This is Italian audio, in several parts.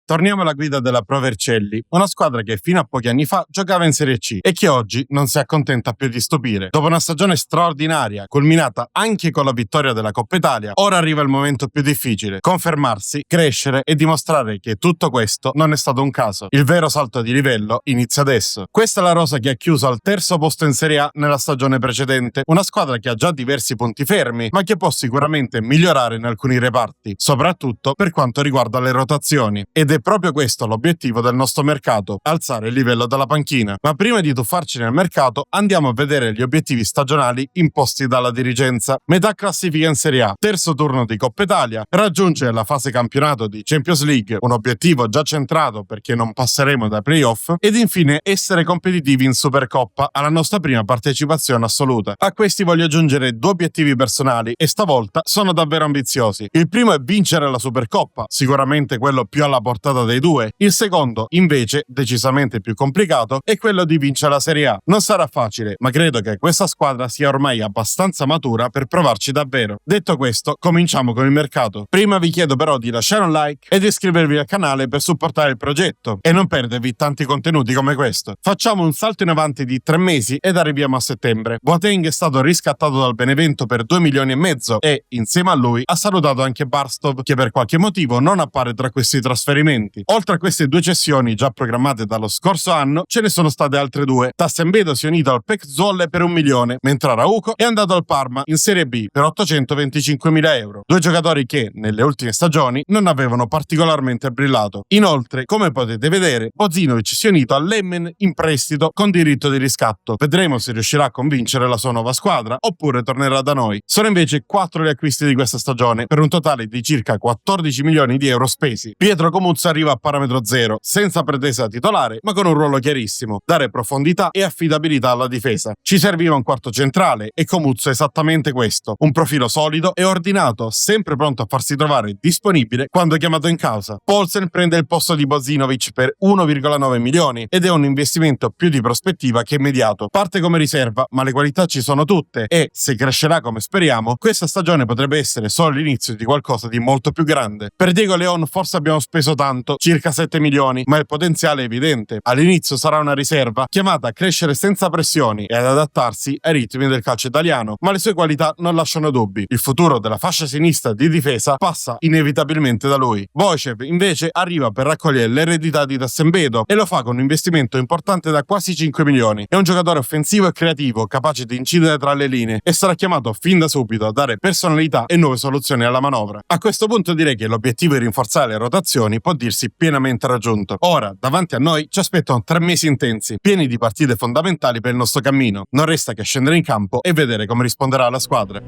Torniamo alla guida della Pro Vercelli, una squadra che fino a pochi anni fa giocava in Serie C e che oggi non si accontenta più di stupire. Dopo una stagione straordinaria, culminata anche con la vittoria della Coppa Italia, ora arriva il momento più difficile: confermarsi, crescere e dimostrare che tutto questo non è stato un caso. Il vero salto di livello inizia adesso. Questa è la rosa che ha chiuso al terzo posto in Serie A nella stagione precedente, una squadra che ha già diversi punti fermi, ma che può sicuramente migliorare in alcuni reparti, soprattutto per quanto riguarda le rotazioni. Ed è proprio questo l'obiettivo del nostro mercato: alzare il livello della panchina. Ma prima di tuffarci nel mercato, andiamo a vedere gli obiettivi stagionali imposti dalla dirigenza. Metà classifica in Serie A, terzo turno di Coppa Italia, raggiungere la fase campionato di Champions League, un obiettivo già centrato perché non passeremo dai playoff, ed infine essere competitivi in Supercoppa, alla nostra prima partecipazione assoluta. A questi voglio aggiungere due obiettivi personali e stavolta sono davvero ambiziosi. Il primo è vincere la Supercoppa, sicuramente quello più alla portata dei due. Il secondo, invece, decisamente più complicato, è quello di vincere la Serie A. Non sarà facile, ma credo che questa squadra sia ormai abbastanza matura per provarci davvero. Detto questo, cominciamo con il mercato. Prima vi chiedo però di lasciare un like ed iscrivervi al canale per supportare il progetto e non perdervi tanti contenuti come questo. Facciamo un salto in avanti di 3 mesi ed arriviamo a settembre. Boateng è stato riscattato dal Benevento per 2,5 milioni e, insieme a lui, ha salutato anche Barstov, che per qualche motivo non appare tra questi trasferimenti. Oltre a queste due cessioni già programmate dallo scorso anno, ce ne sono state altre due. Tassembedo si è unito al PEC Zwolle per 1 milione, mentre Araujo è andato al Parma in Serie B per 825.000 euro. Due giocatori che, nelle ultime stagioni, non avevano particolarmente brillato. Inoltre, come potete vedere, Bozinovic si è unito all'Emmen in prestito con diritto di riscatto. Vedremo se riuscirà a convincere la sua nuova squadra oppure tornerà da noi. Sono invece 4 gli acquisti di questa stagione, per un totale di circa 14 milioni di euro spesi. Pietro Comuzza arriva a parametro zero, senza pretesa titolare, ma con un ruolo chiarissimo: dare profondità e affidabilità alla difesa. Ci serviva un quarto centrale e Comuzza è esattamente questo: un profilo solido e ordinato, sempre pronto a farsi trovare disponibile quando chiamato in causa. Poulsen prende il posto di Bozinovic per 1,9 milioni ed è un investimento più di prospettiva che immediato. Parte come riserva, ma le qualità ci sono tutte e, se crescerà come speriamo, questa stagione potrebbe essere solo l'inizio di qualcosa di molto più grande. Per Diego Leon forse abbiamo speso tanto, circa 7 milioni, ma il potenziale è evidente. All'inizio sarà una riserva chiamata a crescere senza pressioni e ad adattarsi ai ritmi del calcio italiano, ma le sue qualità non lasciano dubbi. Il futuro della fascia sinistra di difesa passa inevitabilmente da lui. Boicev invece arriva per raccogliere l'eredità di Tassembedo e lo fa con un investimento importante da quasi 5 milioni. È un giocatore offensivo e creativo, capace di incidere tra le linee e sarà chiamato fin da subito a dare personalità e nuove soluzioni alla manovra. A questo punto direi che l'obiettivo di rinforzare le rotazioni può dirsi pienamente raggiunto. Ora, davanti a noi ci aspettano 3 mesi intensi, pieni di partite fondamentali per il nostro cammino. Non resta che scendere in campo e vedere come risponderà la squadra.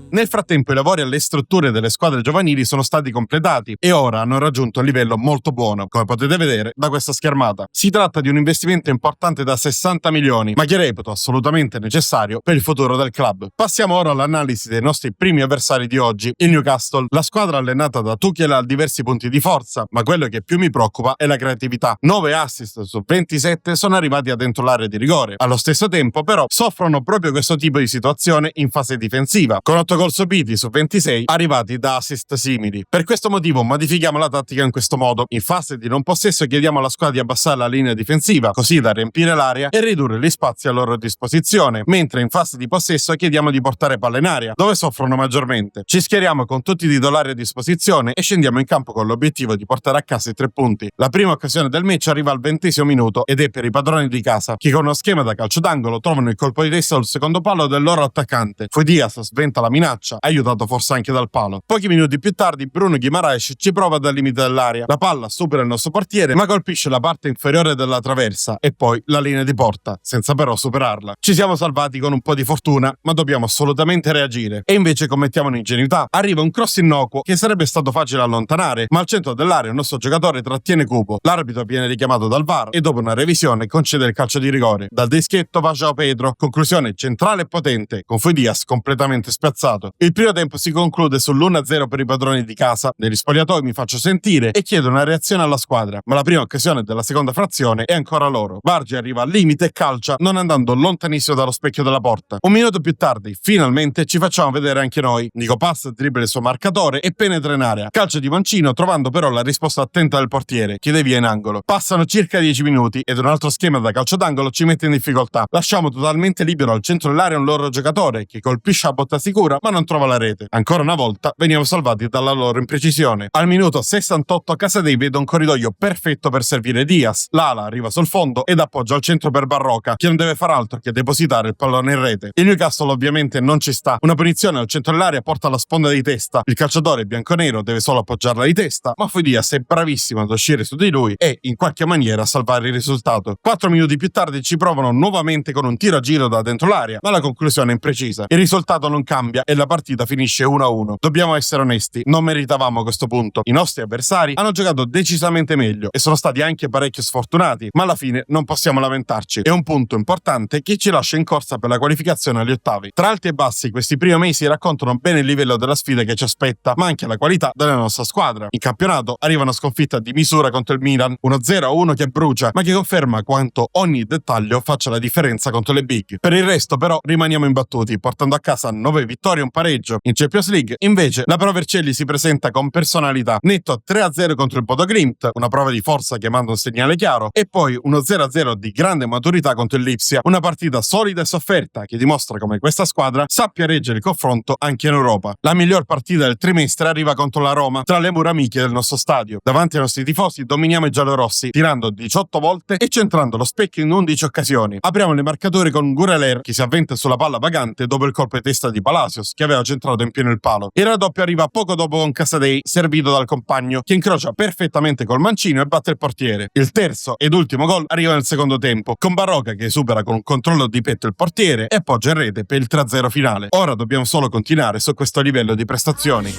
Nel frattempo i lavori alle strutture delle squadre giovanili sono stati completati e ora hanno raggiunto un livello molto buono, come potete vedere da questa schermata. Si tratta di un investimento importante da 60 milioni, ma che reputo assolutamente necessario per il futuro del club. Passiamo ora all'analisi dei nostri primi avversari di oggi, il Newcastle. La squadra allenata da Tuchel ha diversi punti di forza, ma quello che più mi preoccupa è la creatività. 9 assist su 27 sono arrivati a dentro l'area di rigore. Allo stesso tempo, però, soffrono proprio questo tipo di situazione in fase difensiva, con 8 gol subiti su 26 arrivati da assist simili. Per questo motivo modifichiamo la tattica in questo modo: in fase di non possesso chiediamo alla squadra di abbassare la linea difensiva, così da riempire l'area e ridurre gli spazi a loro disposizione, mentre in fase di possesso chiediamo di portare palla in aria, dove soffrono maggiormente. Ci schieriamo con tutti i titolari a disposizione e scendiamo in campo con l'obiettivo di portare a casa i 3 punti. La prima occasione del match arriva al 20° minuto ed è per i padroni di casa, che con uno schema da calcio d'angolo trovano il colpo di testa sul secondo palo del loro attaccante. Fu Diaz sventa la minaccia, aiutato forse anche dal palo. Pochi minuti più tardi Bruno Guimaraes ci prova dal limite dell'area. La palla supera il nostro portiere, ma colpisce la parte inferiore della traversa e poi la linea di porta, senza però superarla. Ci siamo salvati con un po' di fortuna, ma dobbiamo assolutamente reagire. E invece commettiamo un'ingenuità. Arriva un cross innocuo che sarebbe stato facile allontanare, ma al centro dell'area il nostro giocatore trattiene Cupo. L'arbitro viene richiamato dal VAR e dopo una revisione concede il calcio di rigore. Dal dischetto va João Pedro. Conclusione centrale e potente, con Fui Diaz completamente sperato. spiazzato. Il primo tempo si conclude sull'1-0 per i padroni di casa. Negli spogliatoi mi faccio sentire e chiedo una reazione alla squadra, ma la prima occasione della seconda frazione è ancora loro. Bargi arriva al limite e calcia, non andando lontanissimo dallo specchio della porta. Un minuto più tardi, finalmente, ci facciamo vedere anche noi. Nico Pass dribbla il suo marcatore e penetra in area. Calcio di mancino, trovando però la risposta attenta del portiere, che devia in angolo. Passano circa 10 minuti ed un altro schema da calcio d'angolo ci mette in difficoltà. Lasciamo totalmente libero al centro dell'area un loro giocatore che colpisce a botta sicura ma non trova la rete. Ancora una volta veniamo salvati dalla loro imprecisione. Al minuto 68 Casadei vede un corridoio perfetto per servire Diaz. L'ala arriva sul fondo ed appoggia al centro per Barroca, che non deve far altro che depositare il pallone in rete. Il Newcastle ovviamente non ci sta. Una punizione al centro dell'area porta alla sponda di testa. Il calciatore bianconero deve solo appoggiarla di testa, ma poi Diaz è bravissimo ad uscire su di lui e in qualche maniera salvare il risultato. 4 minuti più tardi ci provano nuovamente con un tiro a giro da dentro l'area, ma la conclusione è imprecisa. Il risultato non cambia e la partita finisce 1-1. Dobbiamo essere onesti, non meritavamo questo punto. I nostri avversari hanno giocato decisamente meglio e sono stati anche parecchio sfortunati, ma alla fine non possiamo lamentarci. È un punto importante che ci lascia in corsa per la qualificazione agli ottavi. Tra alti e bassi, questi primi mesi raccontano bene il livello della sfida che ci aspetta, ma anche la qualità della nostra squadra. In campionato arriva una sconfitta di misura contro il Milan, 1-0 che brucia, ma che conferma quanto ogni dettaglio faccia la differenza contro le big. Per il resto però rimaniamo imbattuti, portando a casa 9 vittorie e un pareggio. In Champions League invece la Pro Vercelli si presenta con personalità, netto 3-0 contro il Bodo Glimt, una prova di forza che manda un segnale chiaro, e poi uno 0-0 di grande maturità contro il Lipsia, una partita solida e sofferta che dimostra come questa squadra sappia reggere il confronto anche in Europa. La miglior partita del trimestre arriva contro la Roma, tra le mura amiche del nostro stadio. Davanti ai nostri tifosi dominiamo i giallorossi, tirando 18 volte e centrando lo specchio in 11 occasioni. Apriamo le marcatori con Gureler, che si avventa sulla palla vagante dopo il colpo di testa di Palacios, che aveva centrato in pieno il palo. Il raddoppio arriva poco dopo con Casadei, servito dal compagno, che incrocia perfettamente col mancino e batte il portiere. Il terzo ed ultimo gol arriva nel secondo tempo, con Barroca che supera con un controllo di petto il portiere e appoggia in rete per il 3-0 finale. Ora dobbiamo solo continuare su questo livello di prestazioni.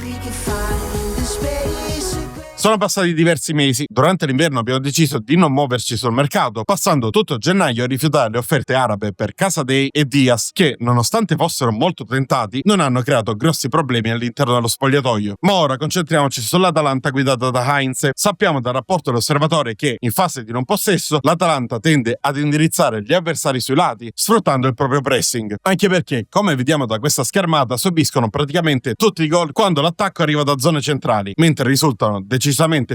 Sono passati diversi mesi. Durante l'inverno abbiamo deciso di non muoverci sul mercato, passando tutto gennaio a rifiutare le offerte arabe per Casadei e Diaz, che, nonostante fossero molto tentati, non hanno creato grossi problemi all'interno dello spogliatoio. Ma ora concentriamoci sull'Atalanta guidata da Heinz. Sappiamo dal rapporto dell'osservatore che, in fase di non possesso, l'Atalanta tende ad indirizzare gli avversari sui lati, sfruttando il proprio pressing. Anche perché, come vediamo da questa schermata, subiscono praticamente tutti i gol quando l'attacco arriva da zone centrali, mentre risultano decisamente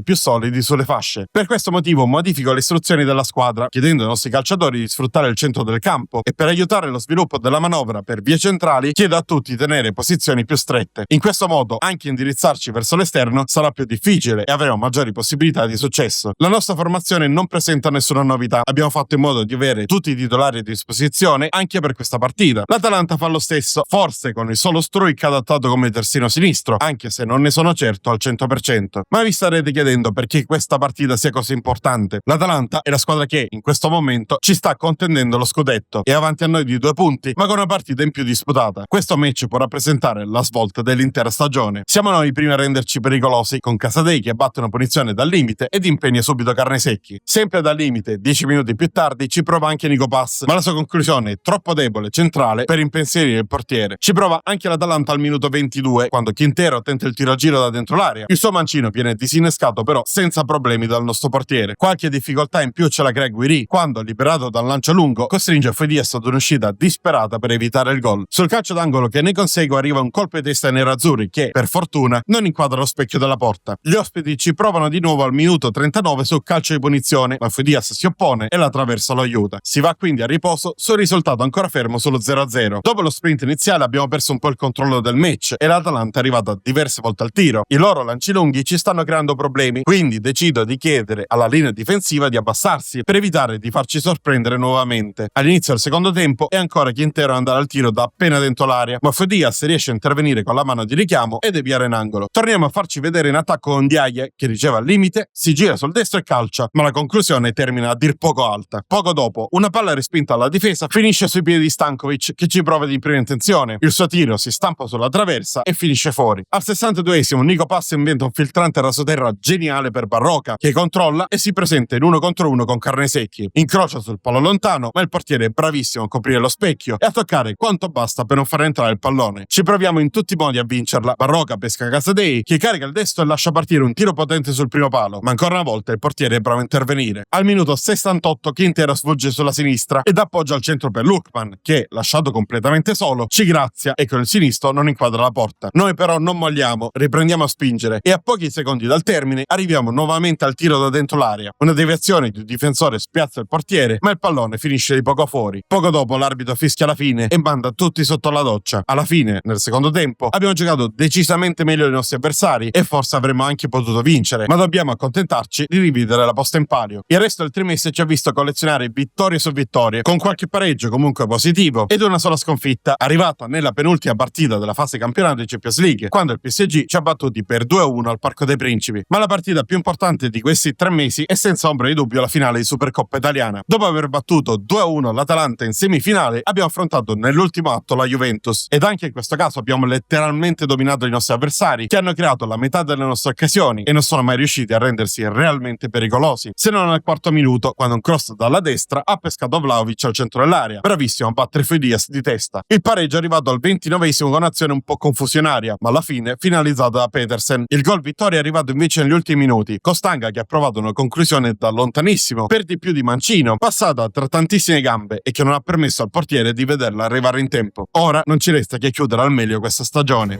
più solidi sulle fasce. Per questo motivo modifico le istruzioni della squadra, chiedendo ai nostri calciatori di sfruttare il centro del campo, e per aiutare lo sviluppo della manovra per vie centrali chiedo a tutti di tenere posizioni più strette. In questo modo anche indirizzarci verso l'esterno sarà più difficile e avremo maggiori possibilità di successo. La nostra formazione non presenta nessuna novità, abbiamo fatto in modo di avere tutti i titolari a disposizione anche per questa partita. L'Atalanta fa lo stesso, forse con il solo Struijk adattato come terzino sinistro, anche se non ne sono certo al 100%. Ma vi starete chiedendo perché questa partita sia così importante. L'Atalanta è la squadra che in questo momento ci sta contendendo lo scudetto, è avanti a noi di 2 punti ma con una partita in più disputata. Questo match può rappresentare la svolta dell'intera stagione. Siamo noi i primi a renderci pericolosi, con Casadei che batte una punizione dal limite ed impegna subito Carnesecchi. Sempre dal limite, 10 minuti più tardi, ci prova anche Nico Pass, ma la sua conclusione è troppo debole, centrale, per impensierire il portiere. Ci prova anche l'Atalanta al minuto 22, quando Quintero tenta il tiro a giro da dentro l'area. Il suo mancino viene disinnescato però senza problemi dal nostro portiere. Qualche difficoltà in più ce la crea Guiri, quando, liberato dal lancio lungo, costringe Fedias ad un'uscita disperata per evitare il gol. Sul calcio d'angolo che ne consegue arriva un colpo di testa ai nerazzurri che, per fortuna, non inquadra lo specchio della porta. Gli ospiti ci provano di nuovo al minuto 39 sul calcio di punizione, ma Fedias si oppone e la traversa lo aiuta. Si va quindi a riposo sul risultato ancora fermo sullo 0-0. Dopo lo sprint iniziale abbiamo perso un po' il controllo del match e l'Atalanta è arrivata diverse volte al tiro. I loro lanci lunghi ci stanno creando problemi, quindi decido di chiedere alla linea difensiva di abbassarsi per evitare di farci sorprendere nuovamente. All'inizio del secondo tempo è ancora Quintero ad andare al tiro da appena dentro l'area, ma Fedias riesce a intervenire con la mano di richiamo e deviare in angolo. Torniamo a farci vedere in attacco con Ndiaye, che riceve al limite, si gira sul destro e calcia, ma la conclusione termina a dir poco alta. Poco dopo, una palla respinta alla difesa finisce sui piedi di Stankovic, che ci prova di prima intenzione. Il suo tiro si stampa sulla traversa e finisce fuori. Al 62esimo Nico Pass inventa un filtrante rasoterra terra geniale per Barroca, che controlla e si presenta in 1 contro 1 con Carnesecchi. Incrocia sul palo lontano, ma il portiere è bravissimo a coprire lo specchio e a toccare quanto basta per non far entrare il pallone. Ci proviamo in tutti i modi a vincerla. Barroca pesca Casadei, che carica il destro e lascia partire un tiro potente sul primo palo, ma ancora una volta il portiere è bravo a intervenire. Al minuto 68 Quintero svolge sulla sinistra ed appoggia al centro per Lookman, che, lasciato completamente solo, ci grazia e con il sinistro non inquadra la porta. Noi però non molliamo, riprendiamo a spingere e a pochi secondi dal termine arriviamo nuovamente al tiro da dentro l'area. Una deviazione di un difensore spiazza il portiere, ma il pallone finisce di poco fuori. Poco dopo l'arbitro fischia la fine e manda tutti sotto la doccia. Alla fine, nel secondo tempo, abbiamo giocato decisamente meglio dei nostri avversari e forse avremmo anche potuto vincere, ma dobbiamo accontentarci di rivedere la posta in palio. Il resto del trimestre ci ha visto collezionare vittorie su vittorie, con qualche pareggio comunque positivo ed una sola sconfitta, arrivata nella penultima partita della fase campionato di Champions League, quando il PSG ci ha battuti per 2-1 al Parco dei Principi. Ma la partita più importante di questi 3 mesi è senza ombra di dubbio la finale di Supercoppa italiana. Dopo aver battuto 2-1 l'Atalanta in semifinale, abbiamo affrontato nell'ultimo atto la Juventus ed anche in questo caso abbiamo letteralmente dominato i nostri avversari, che hanno creato la metà delle nostre occasioni e non sono mai riusciti a rendersi realmente pericolosi, se non al quarto minuto, quando un cross dalla destra ha pescato Vlahovic al centro dell'area, bravissimo a battere Fui Diaz di testa. Il pareggio è arrivato al 29esimo con un'azione un po' confusionaria, ma alla fine finalizzato da Petersen. Il gol vittoria è arrivato invece negli ultimi minuti, con Stanga che ha provato una conclusione da lontanissimo, per di più di mancino, passata tra tantissime gambe e che non ha permesso al portiere di vederla arrivare in tempo. Ora non ci resta che chiudere al meglio questa stagione.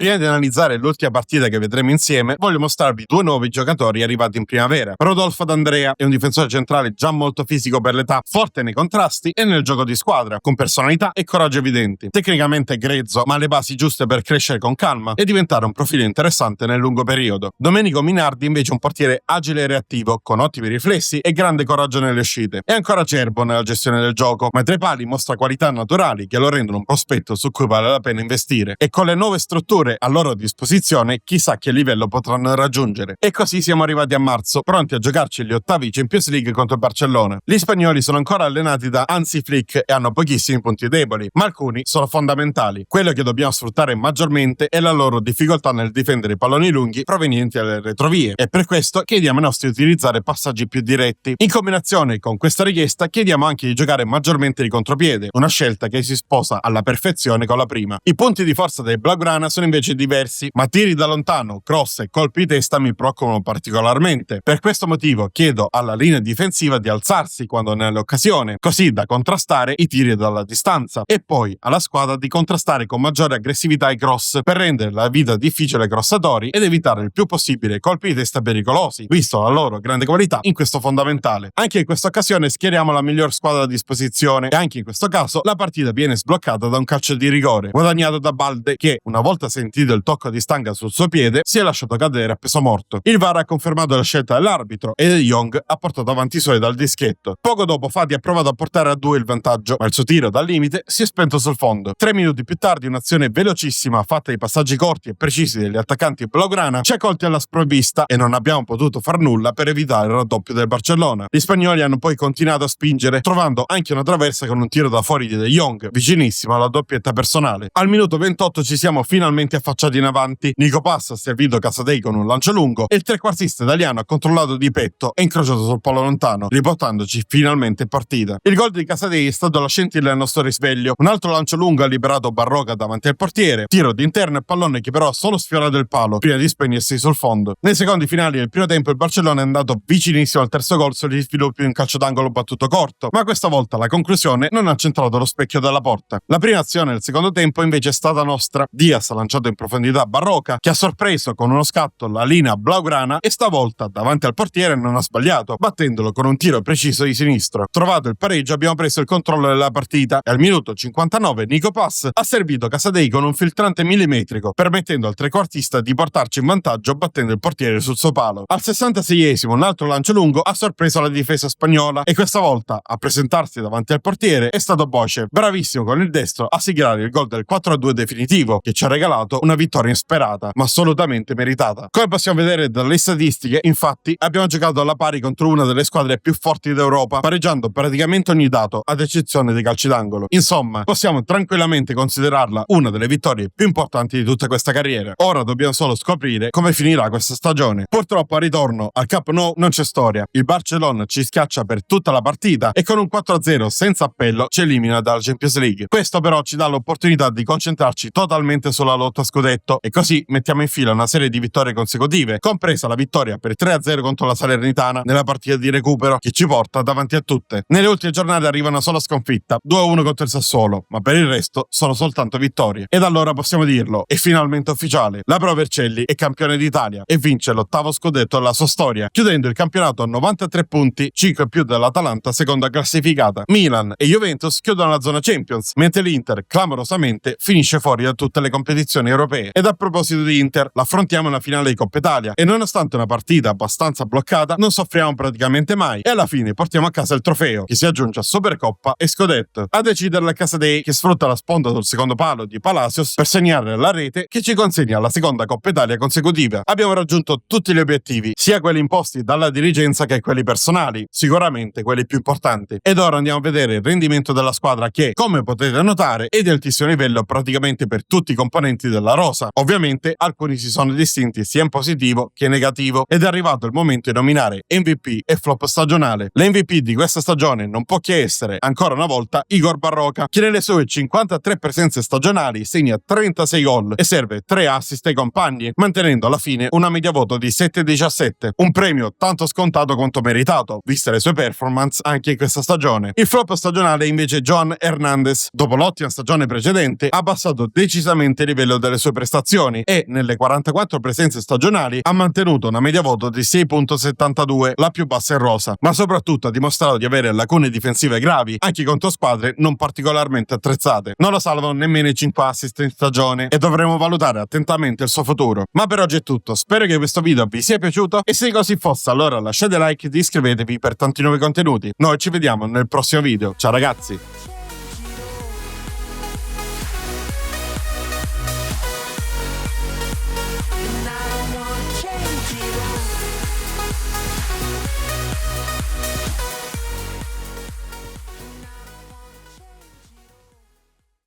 Prima di analizzare l'ultima partita che vedremo insieme, voglio mostrarvi 2 nuovi giocatori arrivati in primavera. Rodolfo D'Andrea è un difensore centrale già molto fisico per l'età, forte nei contrasti e nel gioco di squadra, con personalità e coraggio evidenti. Tecnicamente grezzo, ma ha le basi giuste per crescere con calma e diventare un profilo interessante nel lungo periodo. Domenico Minardi invece è un portiere agile e reattivo, con ottimi riflessi e grande coraggio nelle uscite. È ancora acerbo nella gestione del gioco, ma tra i pali mostra qualità naturali che lo rendono un prospetto su cui vale la pena investire. E con le nuove strutture a loro disposizione, chissà che livello potranno raggiungere. E così siamo arrivati a marzo, pronti a giocarci gli ottavi Champions League contro il Barcellona. Gli spagnoli sono ancora allenati da Hansi Flick e hanno pochissimi punti deboli, ma alcuni sono fondamentali. Quello che dobbiamo sfruttare maggiormente è la loro difficoltà nel difendere i palloni lunghi provenienti dalle retrovie, e per questo chiediamo ai nostri di utilizzare passaggi più diretti. In combinazione con questa richiesta chiediamo anche di giocare maggiormente di contropiede, una scelta che si sposa alla perfezione con la prima. I punti di forza dei Blaugrana sono invece diversi, ma tiri da lontano, cross e colpi di testa mi preoccupano particolarmente. Per questo motivo chiedo alla linea difensiva di alzarsi quando ne ha l'occasione, così da contrastare i tiri dalla distanza, e poi alla squadra di contrastare con maggiore aggressività i cross per rendere la vita difficile ai crossatori ed evitare il più possibile colpi di testa pericolosi, visto la loro grande qualità in questo fondamentale. Anche in questa occasione schieriamo la miglior squadra a disposizione e anche in questo caso la partita viene sbloccata da un calcio di rigore guadagnato da Balde, che, una volta sentito il tocco di Stanga sul suo piede, si è lasciato cadere a peso morto. Il VAR ha confermato la scelta dell'arbitro e De Jong ha portato avanti i suoi dal dischetto. Poco dopo Fati ha provato a portare a 2 il vantaggio, ma il suo tiro dal limite si è spento sul fondo. 3 minuti più tardi un'azione velocissima fatta di passaggi corti e precisi degli attaccanti blaugrana ci ha colti alla sprovvista e non abbiamo potuto far nulla per evitare il raddoppio del Barcellona. Gli spagnoli hanno poi continuato a spingere, trovando anche una traversa con un tiro da fuori di De Jong, vicinissimo alla doppietta personale. Al minuto 28 ci siamo finalmente affacciati in avanti. Nico Pass ha servito Casadei con un lancio lungo e il trequartista italiano ha controllato di petto e incrociato sul palo lontano, riportandoci finalmente in partita. Il gol di Casadei è stato la scintilla del nostro risveglio. Un altro lancio lungo ha liberato Barroca davanti al portiere, tiro d'interno e pallone che però ha solo sfiorato il palo prima di spegnersi sul fondo. Nei secondi finali del primo tempo il Barcellona è andato vicinissimo al terzo gol sugli sviluppi di un calcio d'angolo battuto corto, ma questa volta la conclusione non ha centrato lo specchio della porta. La prima azione del secondo tempo invece è stata nostra. Diaz ha lanciato in profondità Barroca, che ha sorpreso con uno scatto la linea blaugrana e stavolta davanti al portiere non ha sbagliato, battendolo con un tiro preciso di sinistro. Trovato il pareggio abbiamo preso il controllo della partita e al minuto 59 Nico Pass ha servito Casadei con un filtrante millimetrico, permettendo al trequartista di portarci in vantaggio battendo il portiere sul suo palo. Al 66esimo un altro lancio lungo ha sorpreso la difesa spagnola e questa volta a presentarsi davanti al portiere è stato Boce, bravissimo con il destro a siglare il gol del 4-2 definitivo che ci ha regalato stato una vittoria insperata, ma assolutamente meritata. Come possiamo vedere dalle statistiche, infatti, abbiamo giocato alla pari contro una delle squadre più forti d'Europa, pareggiando praticamente ogni dato, ad eccezione dei calci d'angolo. Insomma, possiamo tranquillamente considerarla una delle vittorie più importanti di tutta questa carriera. Ora dobbiamo solo scoprire come finirà questa stagione. Purtroppo al ritorno al Camp Nou non c'è storia. Il Barcellona ci schiaccia per tutta la partita e con un 4-0 senza appello ci elimina dalla Champions League. Questo però ci dà l'opportunità di concentrarci totalmente sulla lotta a scudetto e così mettiamo in fila una serie di vittorie consecutive, compresa la vittoria per 3-0 contro la Salernitana nella partita di recupero che ci porta davanti a tutte. Nelle ultime giornate arriva una sola sconfitta, 2-1 contro il Sassuolo, ma per il resto sono soltanto vittorie. Ed allora possiamo dirlo, è finalmente ufficiale, la Pro Vercelli è campione d'Italia e vince l'8º scudetto della sua storia, chiudendo il campionato a 93 punti, 5 più dell'Atalanta, seconda classificata. Milan e Juventus chiudono la zona Champions, mentre l'Inter clamorosamente finisce fuori da tutte le competizioni europee. Ed a proposito di Inter, l'affrontiamo nella finale di Coppa Italia e nonostante una partita abbastanza bloccata non soffriamo praticamente mai e alla fine portiamo a casa il trofeo che si aggiunge a Supercoppa e Scudetto. A decidere la Casadei, che sfrutta la sponda sul secondo palo di Palacios per segnare la rete che ci consegna la seconda Coppa Italia consecutiva. Abbiamo raggiunto tutti gli obiettivi, sia quelli imposti dalla dirigenza che quelli personali, sicuramente quelli più importanti. Ed ora andiamo a vedere il rendimento della squadra che, come potete notare, è di altissimo livello praticamente per tutti i componenti della rosa. Ovviamente alcuni si sono distinti sia in positivo che in negativo ed è arrivato il momento di nominare MVP e flop stagionale. L'MVP di questa stagione non può che essere, ancora una volta, Igor Barroca, che nelle sue 53 presenze stagionali segna 36 gol e serve 3 assist ai compagni, mantenendo alla fine una media voto di 7,17, un premio tanto scontato quanto meritato, viste le sue performance anche in questa stagione. Il flop stagionale è invece Joan Hernandez. Dopo l'ottima stagione precedente ha abbassato decisamente il livello delle sue prestazioni e nelle 44 presenze stagionali ha mantenuto una media voto di 6,72, la più bassa in rosa, ma soprattutto ha dimostrato di avere lacune difensive gravi anche contro squadre non particolarmente attrezzate. Non lo salvano nemmeno i 5 assist in stagione e dovremo valutare attentamente il suo futuro. Ma per oggi è tutto, spero che questo video vi sia piaciuto e se così fosse allora lasciate like ed iscrivetevi per tanti nuovi contenuti. Noi ci vediamo nel prossimo video, ciao ragazzi!